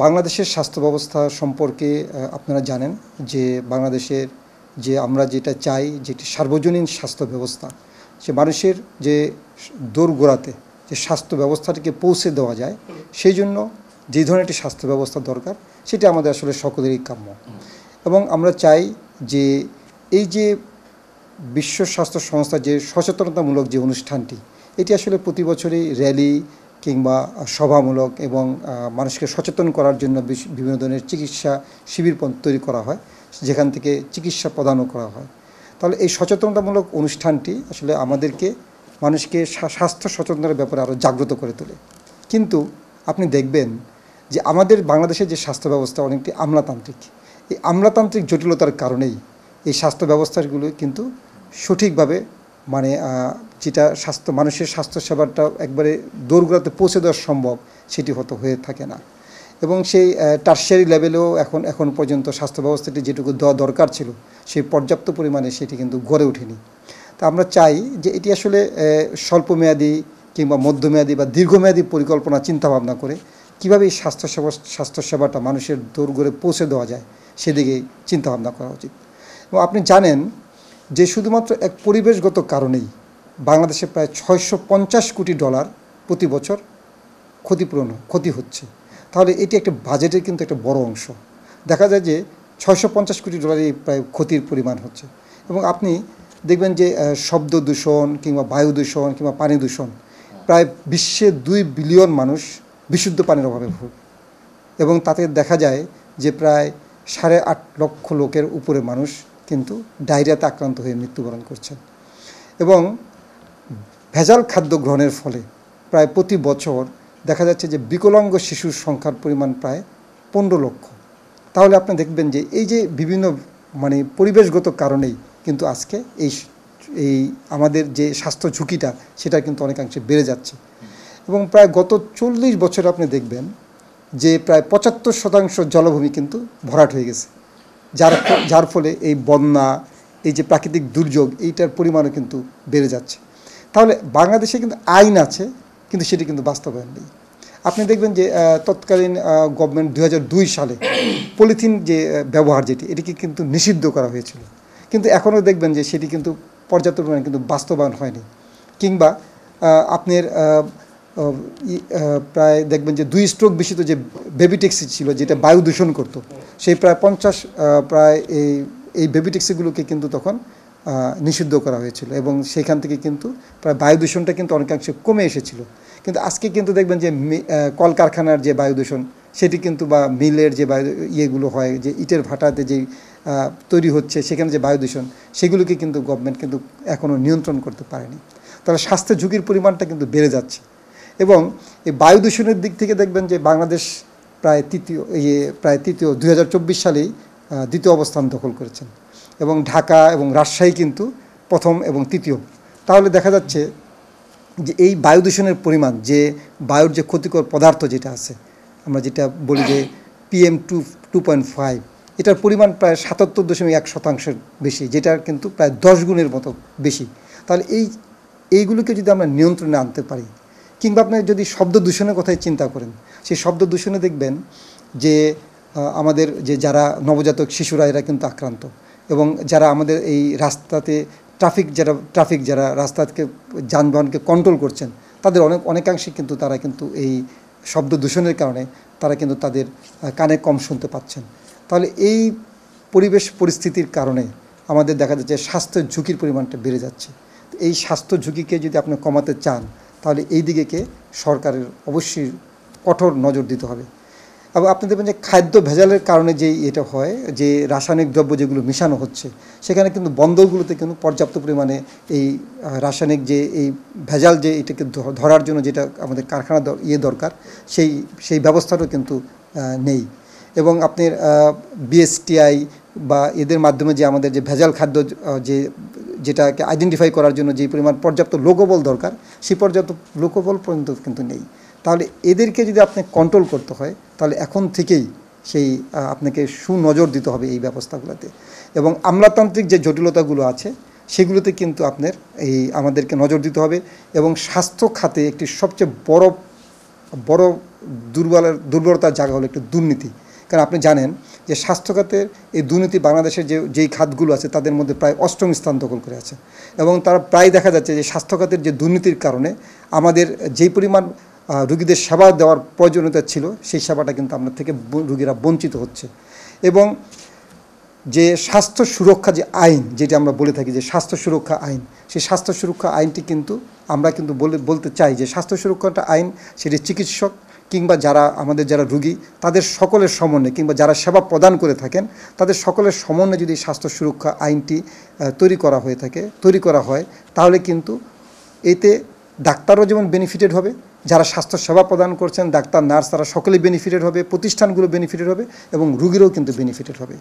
বাংলাদেশের স্বাস্থ্য ব্যবস্থা সম্পর্কে আপনারা জানেন যে বাংলাদেশের যে আমরা যেটা চাই যেটি সার্বজনীন স্বাস্থ্য ব্যবস্থা, সে মানুষের যে দোরগোড়াতে যে স্বাস্থ্য ব্যবস্থাটিকে পৌঁছে দেওয়া যায়, সেই জন্য যে ধরনের একটি স্বাস্থ্য ব্যবস্থা দরকার সেটি আমাদের আসলে সকলেরই কাম্য। এবং আমরা চাই যে এই যে বিশ্ব স্বাস্থ্য সংস্থা যে সচেতনতামূলক যে অনুষ্ঠানটি, এটি আসলে প্রতি বছরই র্যালি কিংবা সভামূলক এবং মানুষকে সচেতন করার জন্য বিভিন্ন ধরনের চিকিৎসা শিবির তৈরি করা হয়, যেখান থেকে চিকিৎসা প্রদানও করা হয়। তাহলে এই সচেতনতামূলক অনুষ্ঠানটি আসলে আমাদেরকে মানুষকে স্বাস্থ্য সচেতনতার ব্যাপারে আরও জাগ্রত করে তোলে। কিন্তু আপনি দেখবেন যে আমাদের বাংলাদেশের যে স্বাস্থ্য ব্যবস্থা অনেকটি আমলাতান্ত্রিক। এই আমলাতান্ত্রিক জটিলতার কারণেই এই স্বাস্থ্য ব্যবস্থাগুলো কিন্তু সঠিকভাবে যেটা মানুষের স্বাস্থ্যসেবাটা একবারে দোরগোড়াতে পৌঁছে দেওয়া সম্ভব, সেটি হয়ে থাকে না। এবং সেই টারশিয়ারি লেভেলেও এখন পর্যন্ত স্বাস্থ্য ব্যবস্থাটি যেটুকু দেওয়া দরকার ছিল সেই পর্যাপ্ত পরিমাণে সেটি কিন্তু গড়ে ওঠেনি। তা আমরা চাই যে এটি আসলে স্বল্পমেয়াদী কিংবা মধ্যমেয়াদী বা দীর্ঘমেয়াদী পরিকল্পনা চিন্তাভাবনা করে কীভাবে এই স্বাস্থ্যসেবাটা মানুষের দোরগোড়ে পৌঁছে দেওয়া যায় সেদিকে চিন্তাভাবনা করা উচিত। এবং আপনি জানেন যে শুধুমাত্র এক পরিবেশগত কারণেই বাংলাদেশে প্রায় $650 কোটি প্রতি বছর ক্ষতি হচ্ছে। তাহলে এটি একটা বাজেটের কিন্তু একটা বড় অংশ। দেখা যায় যে $650 কোটি প্রায় ক্ষতির পরিমাণ হচ্ছে। এবং আপনি দেখবেন যে শব্দ দূষণ কিংবা বায়ু দূষণ কিংবা পানি দূষণ, প্রায় বিশ্বে 2 বিলিয়ন মানুষ বিশুদ্ধ পানির অভাবে ভোগে। এবং তাতে দেখা যায় যে প্রায় 8.5 লক্ষ লোকের উপরে মানুষ কিন্তু ডায়রিয়াতে আক্রান্ত হয়ে মৃত্যুবরণ করছেন। এবং ভেজাল খাদ্য গ্রহণের ফলে প্রায় প্রতি বছর দেখা যাচ্ছে যে বিকলাঙ্গ শিশুর সংখ্যার পরিমাণ প্রায় 15 লক্ষ। তাহলে আপনি দেখবেন যে এই যে বিভিন্ন পরিবেশগত কারণেই কিন্তু আজকে এই আমাদের যে স্বাস্থ্য ঝুঁকিটা সেটা কিন্তু অনেকাংশে বেড়ে যাচ্ছে। এবং প্রায় গত 40 বছরে আপনি দেখবেন যে প্রায় 75% জলাভূমি কিন্তু ভরাট হয়ে গেছে, যার ফলে এই বন্যা, এই যে প্রাকৃতিক দুর্যোগ, এইটার পরিমাণও কিন্তু বেড়ে যাচ্ছে। তাহলে বাংলাদেশে কিন্তু আইন আছে, কিন্তু সেটি কিন্তু বাস্তবায়ন নেই। আপনি দেখবেন যে তৎকালীন গভর্নমেন্ট 2002 সালে পলিথিন যে ব্যবহার এটিকে কিন্তু নিষিদ্ধ করা হয়েছিল, কিন্তু এখনও দেখবেন যে সেটি কিন্তু পর্যাপ্ত পরিমাণে কিন্তু বাস্তবায়ন হয়নি। কিংবা আপনার প্রায় দেখবেন যে 2 স্ট্রোক বিশিষ্ট যে বেবি ট্যাক্সি ছিল, যেটা বায়ু দূষণ করতো, সেই প্রায় 50 এই বেবি ট্যাক্সিগুলোকে কিন্তু তখন নিষিদ্ধ করা হয়েছিল। এবং সেখান থেকে কিন্তু প্রায় বায়ু দূষণটা কিন্তু অনেকাংশে কমে এসেছিল। কিন্তু আজকে কিন্তু দেখবেন যে কলকারখানার যে বায়ু দূষণ সেটি কিন্তু, বা মিলের যে ইয়েগুলো হয়, যে ইটের ভাটাতে যেই তৈরি হচ্ছে সেখানে যে বায়ু দূষণ, সেগুলোকে কিন্তু গভর্নমেন্ট কিন্তু এখনও নিয়ন্ত্রণ করতে পারেনি। তাহলে স্বাস্থ্য ঝুঁকির পরিমাণটা কিন্তু বেড়ে যাচ্ছে। এবং এই বায়ু দূষণের দিক থেকে দেখবেন যে বাংলাদেশ প্রায় তৃতীয় 2024 সালেই দ্বিতীয় অবস্থান দখল করেছেন। এবং ঢাকা এবং রাজশাহী কিন্তু প্রথম এবং তৃতীয়। তাহলে দেখা যাচ্ছে যে এই বায়ু দূষণের পরিমাণ, যে বায়ুর যে ক্ষতিকর পদার্থ যেটা আছে, আমরা যেটা বলি যে PM2.5, এটার পরিমাণ প্রায় 77.1% বেশি, যেটা কিন্তু প্রায় 10 গুণের মতো বেশি। তাহলে এইগুলোকে যদি আমরা নিয়ন্ত্রণে আনতে পারি, কিংবা আপনি যদি শব্দ দূষণের কথাই চিন্তা করেন, সেই শব্দ দূষণে দেখবেন যে আমাদের যে যারা নবজাতক শিশুরা, এরা কিন্তু আক্রান্ত। এবং যারা আমাদের এই রাস্তাতে ট্রাফিক যারা রাস্তাকে যানবাহনকে কন্ট্রোল করছেন, তাদের অনেকাংশে কিন্তু তারা কিন্তু এই শব্দ দূষণের কারণে তারা কিন্তু তাদের কানে কম শুনতে পাচ্ছেন। তাহলে এই পরিস্থিতির কারণে আমাদের দেখা যাচ্ছে স্বাস্থ্য ঝুঁকির পরিমাণটা বেড়ে যাচ্ছে। এই স্বাস্থ্য ঝুঁকিকে যদি আপনি কমাতে চান, তাহলে এই দিকে সরকারের অবশ্যই কঠোর নজর দিতে হবে। এবং আপনি দেখবেন যে খাদ্য ভেজালের কারণে এটা হয়, যে রাসায়নিক দ্রব্য যেগুলো মিশানো হচ্ছে, সেখানে কিন্তু বন্দরগুলোতে কিন্তু পর্যাপ্ত পরিমাণে এই রাসায়নিক যে এই ভেজাল এটাকে ধরার জন্য যেটা আমাদের কারখানা দরকার, সেই ব্যবস্থাটাও কিন্তু নেই। এবং আপনার BSTI বা এদের মাধ্যমে যে আমাদের যে ভেজাল খাদ্য যেটাকে আইডেন্টিফাই করার জন্য যে পরিমাণ পর্যাপ্ত লোকবল দরকার, সেই পর্যাপ্ত লোকবল পর্যন্ত কিন্তু নেই। তাহলে এদেরকে যদি আপনি কন্ট্রোল করতে হয়, তাহলে এখন থেকেই আপনাকে সুনজর দিতে হবে এই ব্যবস্থাগুলোতে। এবং আমলাতান্ত্রিক যে জটিলতাগুলো আছে সেগুলোতে কিন্তু আমাদেরকে নজর দিতে হবে। এবং স্বাস্থ্য খাতে একটি সবচেয়ে বড় বড় দুর্বলতার জায়গা হলো একটু দুর্নীতি। কারণ আপনি জানেন যে স্বাস্থ্য খাতের এই দুর্নীতি বাংলাদেশের যেই খাতগুলো আছে তাদের মধ্যে প্রায় 8ম স্থান দখল করে আছে, এবং তারা প্রায় দেখা যাচ্ছে যে স্বাস্থ্য খাতের যে দুর্নীতির কারণে আমাদের যেই পরিমাণ রুগীদের সেবা দেওয়ার প্রয়োজনীয়তা ছিল সেই সেবাটা কিন্তু আপনার থেকে রুগীরা বঞ্চিত হচ্ছে। এবং যে স্বাস্থ্য সুরক্ষা যে আইন, যেটা আমরা বলে থাকি যে স্বাস্থ্য সুরক্ষা আইন, সেই স্বাস্থ্য সুরক্ষা আইনটি কিন্তু আমরা কিন্তু বলতে চাই যে স্বাস্থ্য সুরক্ষাটা আইন সেটি চিকিৎসক কিংবা যারা রুগী তাদের সকলের সমন্বয়ে, কিংবা যারা সেবা প্রদান করে থাকেন তাদের সকলের সমন্বয়ে যদি স্বাস্থ্য সুরক্ষা আইনটি তৈরি করা হয় তাহলে কিন্তু এতে ডাক্তারও যেমন বেনিফিটেড হবে, যারা স্বাস্থ্য সেবা প্রদান করছেন ডাক্তার নার্স তারা সকলেই বেনিফিটেড হবে, প্রতিষ্ঠানগুলো বেনিফিটেড হবে এবং রুগীরাও কিন্তু বেনিফিটেড হবে।